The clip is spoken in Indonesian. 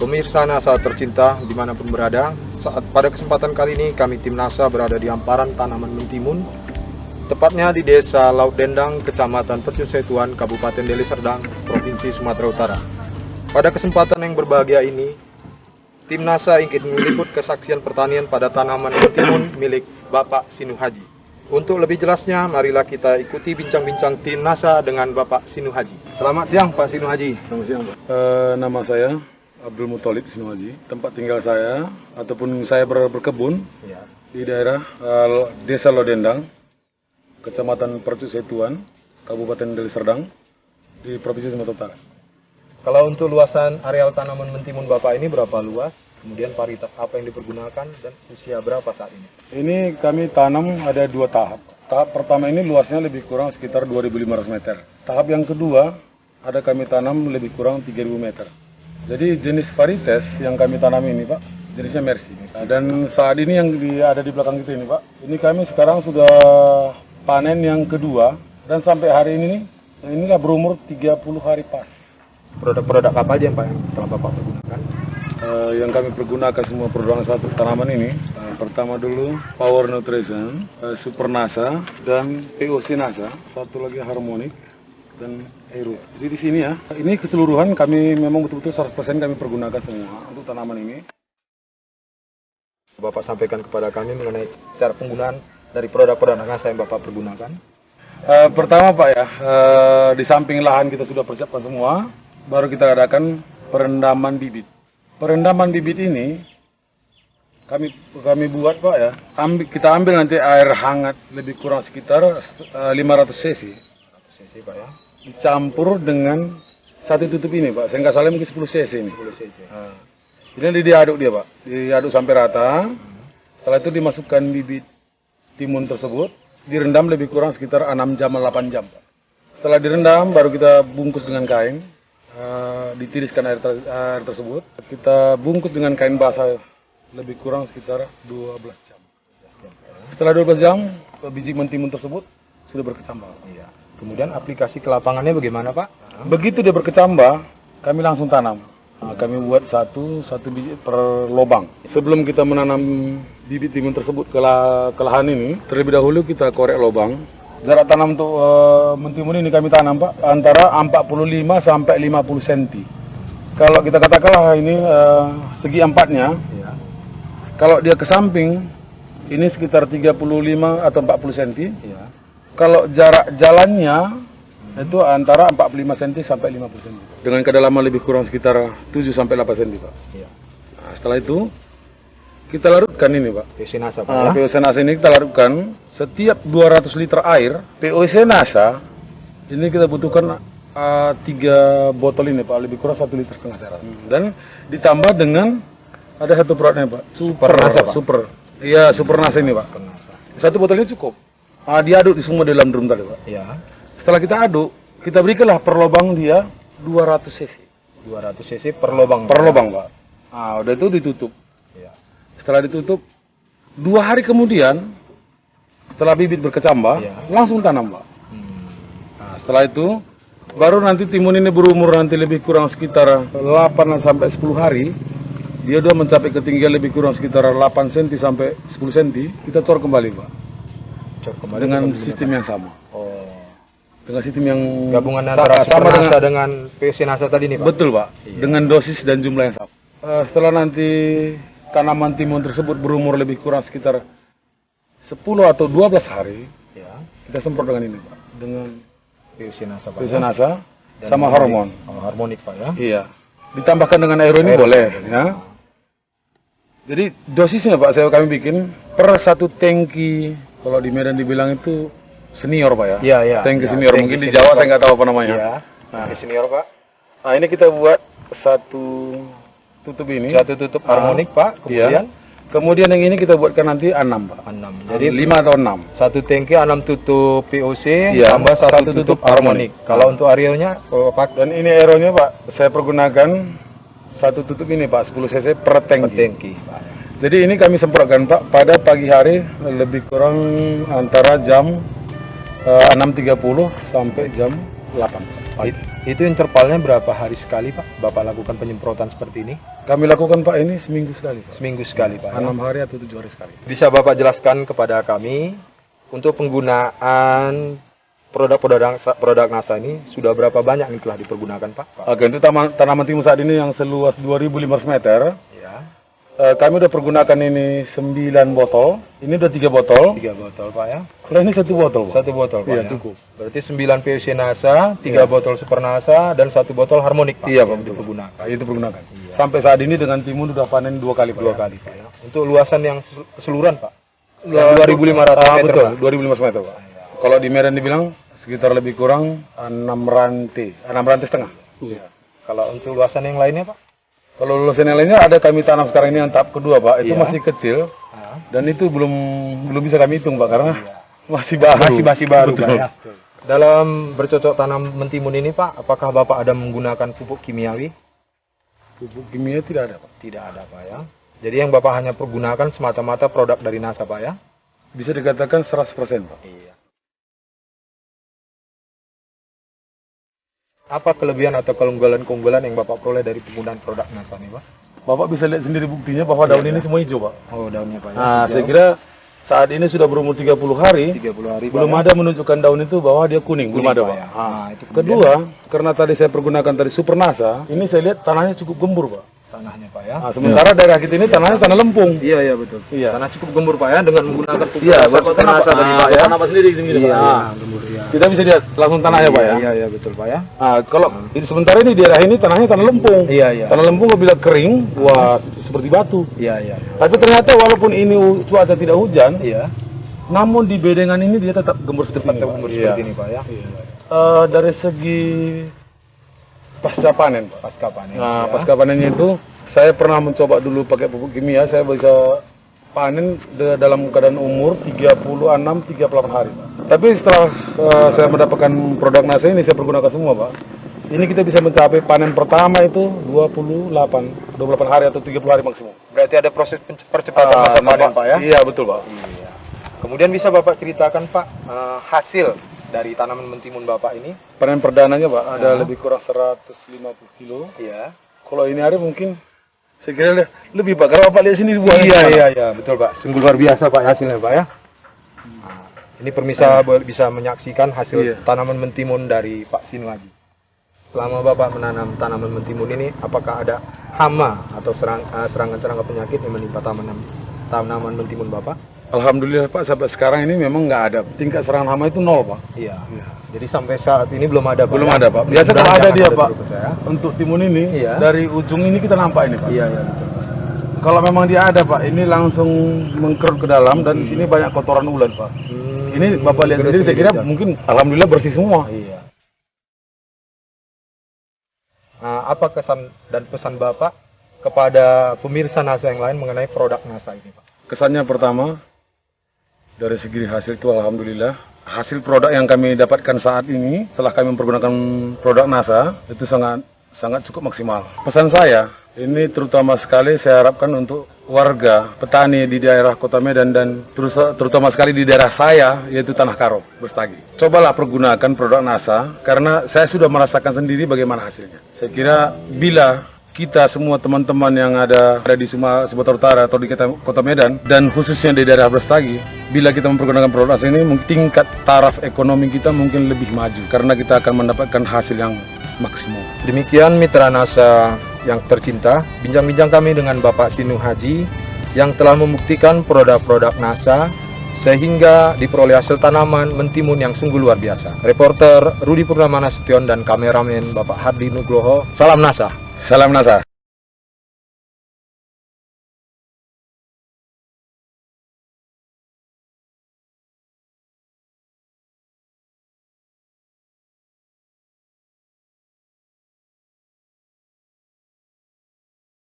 Pemirsa NASA tercinta dimanapun berada, pada kesempatan kali ini kami tim NASA berada di hamparan tanaman mentimun, tepatnya di Desa Laut Dendang, Kecamatan Percun Setuan, Kabupaten Deli Serdang, Provinsi Sumatera Utara. Pada kesempatan yang berbahagia ini, tim NASA ingin meliput kesaksian pertanian pada tanaman mentimun milik Bapak Sinu Haji. Untuk lebih jelasnya, marilah kita ikuti bincang-bincang tim NASA dengan Bapak Sinu Haji. Selamat siang Pak Sinu Haji. Selamat siang Pak. Nama saya Abdul Muthalib Sinu Haji. Tempat tinggal saya ataupun saya berkebun di daerah Desa Laut Dendang, Kecamatan Percun Setuan, Kabupaten Deli Serdang, di Provinsi Sumatera Utara. Kalau untuk luasan areal tanaman mentimun Bapak ini berapa luas? Kemudian varietas apa yang dipergunakan dan usia berapa saat ini? Ini kami tanam ada 2 tahap. Tahap pertama ini luasnya lebih kurang sekitar 2.500 meter. Tahap yang kedua ada kami tanam lebih kurang 3.000 meter. Jadi jenis varietas yang kami tanam ini Pak, jenisnya Mercy. Dan saat ini yang ada di belakang kita ini Pak, ini kami sekarang sudah panen yang kedua. Dan sampai hari ini, inilah berumur 30 hari pas. Produk-produk apa aja yang Pak yang telah Bapak pergunakan? Yang kami pergunakan semua produk satu tanaman ini, pertama dulu Power Nutrition, Super NASA, dan POC NASA, satu lagi Harmonic, dan Aero. Jadi di sini ya, ini keseluruhan kami memang betul-betul 100% kami pergunakan semua untuk tanaman ini. Bapak sampaikan kepada kami mengenai cara penggunaan dari produk-produk NASA yang Bapak pergunakan. Pertama Pak ya, di samping lahan kita sudah persiapkan semua, baru kita adakan perendaman bibit. Perendaman bibit ini kami buat Pak ya, kita ambil nanti air hangat lebih kurang sekitar 500 cc. 500 cc Pak ya. Dicampur dengan satu tutup ini Pak, saya nggak salah mungkin 10 cc ini. 10 cc. Ini diaduk dia Pak, diaduk sampai rata. Setelah itu dimasukkan bibit timun tersebut, direndam lebih kurang sekitar 6 jam 8 jam Pak. Setelah direndam baru kita bungkus dengan kain, ditiriskan air tersebut. Kita bungkus dengan kain basah lebih kurang sekitar 12 jam. Setelah 12 jam, biji mentimun tersebut sudah berkecambah. Iya. Kemudian aplikasi ke lapangannya bagaimana Pak? Begitu dia berkecambah, kami langsung tanam. Kami buat satu biji per lubang. Sebelum kita menanam bibit timun tersebut ke lahan ini, terlebih dahulu kita korek lubang. Jarak tanam untuk mentimun ini kami tanam Pak antara 45 sampai 50 cm. Kalau kita katakanlah ini segi empatnya, kalau dia ke samping ini sekitar 35 atau 40 cm. Iya. Kalau jarak jalannya itu antara 45 cm sampai 50 cm. Dengan kedalaman lebih kurang sekitar 7 sampai 8 cm Pak. Iya. Nah, setelah itu kita larutkan ini Pak. POC NASA Pak. POC NASA ini kita larutkan setiap 200 liter air. POC NASA ini kita butuhkan 3 botol ini Pak, lebih kurang 1,5 liter saya rasa. Dan ditambah dengan ada satu produknya Pak, Super NASA Pak. Iya, Super NASA ini Pak. Satu botol ini cukup. Diaduk di semua dalam drum tadi Pak. Iya. Setelah kita aduk, kita berikanlah per lubang dia 200 cc. 200 cc per lubang. Per lubang Pak. Udah itu ditutup. Iya. Setelah ditutup, 2 hari kemudian, setelah bibit berkecambah, langsung tanam Pak. Setelah itu, baru nanti timun ini berumur nanti lebih kurang sekitar 8 sampai 10 hari. Dia sudah mencapai ketinggian lebih kurang sekitar 8 cm sampai 10 cm. Kita cor kembali Pak. Cor kembali dengan sistem yang sama. Dengan sistem yang gabungan antara sama dengan POC NASA tadi nih Pak. Betul Pak. Iya. Dengan dosis dan jumlah yang sama. Setelah nanti tanaman timun tersebut berumur lebih kurang sekitar 10 atau 12 hari, kita semprot dengan ini Pak. Dengan POC NASA Pak. POC NASA sama hormon. Harmonic Pak ya. Iya. Ditambahkan dengan aero ini boleh ya. Jadi dosisnya Pak kami bikin per 1 tangki, kalau di Medan dibilang itu senior Pak ya. Iya. Tangki senior. Mungkin di Jawa saya nggak tahu apa namanya. Iya. Tangki senior Pak. Nah ini kita buat satu tutup ini. Satu tutup harmonik Pak. Kemudian yang ini kita buatkan nanti 6 Pak. 6. Jadi 5 atau 6. Satu tangki 6 tutup POC tambah satu tutup harmonik. Kalau untuk areonya Pak. Dan ini aeronya Pak, saya pergunakan satu tutup ini Pak, 10 cc per tangki. Jadi ini kami semprotkan Pak pada pagi hari lebih kurang antara jam 6.30 sampai jam 8. Itu intervalnya berapa hari sekali Pak Bapak lakukan penyemprotan seperti ini? Kami lakukan Pak ini seminggu sekali Pak. Seminggu sekali Pak. 6 hari atau 7 hari sekali. Bisa Bapak jelaskan kepada kami untuk penggunaan produk NASA ini sudah berapa banyak yang telah dipergunakan Pak? Oke, untuk tanaman timun saat ini yang seluas 2.500 meter, Ya. kami udah pergunakan ini 9 botol. Ini udah 3 botol. 3 botol Pak ya. Kalau ini 1 botol Pak. 1 botol Pak Iya, ya. cukup. Berarti 9 PVC NASA, 3 Iya. botol Super NASA, dan 1 botol Harmonic Pak. Iya, Pak, yang betul. dipergunakan. Itu pergunakan. Iya. Sampai saat ini dengan timun udah panen 2 kali Pak. 2 kali Pak ya. Untuk luasan yang keseluruhan Pak? Yang 2.500 meter betul, Pak. 2.500 meter Pak. Kalau di Medan dibilang sekitar lebih kurang 6 rantai, 6 rantai setengah. Iya. Kalau untuk luasan yang lainnya Pak? Kalau lulusan yang lainnya ada kami tanam sekarang ini yang tahap kedua Pak, itu Iya. masih kecil Ah. dan itu belum bisa kami hitung Pak karena masih baru. Masih baru Pak Betul. ya. Dalam bercocok tanam mentimun ini Pak, apakah Bapak ada menggunakan pupuk kimiawi? Pupuk kimia tidak ada Pak. Tidak ada Pak ya. Jadi yang Bapak hanya pergunakan semata-mata produk dari NASA Pak ya? Bisa dikatakan 100% Pak. Iya. Apa kelebihan atau keunggulan-keunggulan yang Bapak peroleh dari penggunaan produk NASA nih Pak? Bapak bisa lihat sendiri buktinya bahwa daun ini semua hijau Pak. Oh daunnya Pak ya? Nah, Hijau. saya kira saat ini sudah berumur 30 hari, 30 hari Pak, belum ya? ada menunjukkan daun itu bahwa dia kuning, belum Kuning, ada Pak, Pak. ya. Ah. Nah, itu kemudian Kedua, karena tadi saya pergunakan tadi Super NASA, ini saya lihat tanahnya cukup gembur Pak. tanahnya Pak ya? Nah, sementara daerah kita ini tanahnya tanah lempung. Iya betul. Iya. Tanah cukup gembur Pak ya dengan menggunakan pupuk Iya, Super NASA tadi Pak ya? Nama sendiri sini Iya, Pak. Ah. gembur ya. Kita bisa lihat langsung tanahnya Pak ya. Iya betul Pak ya. Nah, kalau sementara ini daerah ini tanahnya tanah lempung. Iya. Tanah lempung apabila kering, wah seperti batu. Iya. Tapi ternyata walaupun ini cuaca tidak hujan, Iya. namun di bedengan ini dia tetap gembur seperti ini. Tetap Pak. gembur Iya. seperti ini Pak ya? Dari segi pasca panen, Pak. Pasca panen. Nah, ya. pasca panennya itu saya pernah mencoba dulu pakai pupuk kimia, saya bisa panen dalam keadaan umur 36-38 hari. Tapi setelah saya mendapatkan produk NASA ini, saya pergunakan semua Pak. Ini kita bisa mencapai panen pertama itu 28 hari atau 30 hari maksimum. Berarti ada proses percepatan masa panen Pak ya? Iya betul Pak. Iya. Kemudian bisa Bapak ceritakan Pak hasil dari tanaman mentimun Bapak ini? Panen perdananya Pak ada Ya. lebih kurang 150 kilo. Iya. Kalau ini hari mungkin saya kira lebih Pak. Karena Bapak lihat sini buahnya. Iya, betul Pak. Sungguh luar biasa Pak hasilnya Pak ya. Nah, ini permisa bisa menyaksikan hasil Iya. tanaman mentimun dari Pak Sinuaji. Selama Bapak menanam tanaman mentimun ini, apakah ada hama atau serangan-serangan penyakit yang menimpa tanaman mentimun Bapak? Alhamdulillah Pak, sampai sekarang ini memang nggak ada. Tingkat serangan hama itu 0 Pak. Iya. Jadi sampai saat ini belum ada Pak. Belum ya? ada Pak. Biasa kalau ada Jangan dia Pak. terus, ya. Untuk timun ini, Iya. dari ujung ini kita nampak ini Pak. Iya betul. Kalau memang dia ada Pak, ini langsung mengkerut ke dalam dan di sini banyak kotoran ulat Pak. Ini Bapak lihat sendiri, saya kira mungkin alhamdulillah bersih semua. Iya. Nah, apa kesan dan pesan Bapak kepada pemirsa NASA yang lain mengenai produk NASA ini, Pak? Kesannya pertama, dari segi hasil itu alhamdulillah. Hasil produk yang kami dapatkan saat ini, setelah kami mempergunakan produk NASA, itu sangat cukup maksimal. Pesan saya, ini terutama sekali saya harapkan untuk warga, petani di daerah Kota Medan dan terutama sekali di daerah saya, yaitu Tanah Karo, Brastagi. Cobalah pergunakan produk NASA, karena saya sudah merasakan sendiri bagaimana hasilnya. Saya kira bila kita semua teman-teman yang ada di Sumatera Utara atau di Kota Medan dan khususnya di daerah Brastagi, bila kita mempergunakan produk NASA ini, tingkat taraf ekonomi kita mungkin lebih maju karena kita akan mendapatkan hasil yang maksimum. Demikian mitra NASA yang tercinta, bincang-bincang kami dengan Bapak Sinu Haji yang telah membuktikan produk-produk NASA sehingga diperoleh hasil tanaman mentimun yang sungguh luar biasa. Reporter Rudi Purnama Nasution dan kameramen Bapak Hardi Nugroho. Salam NASA. Salam NASA.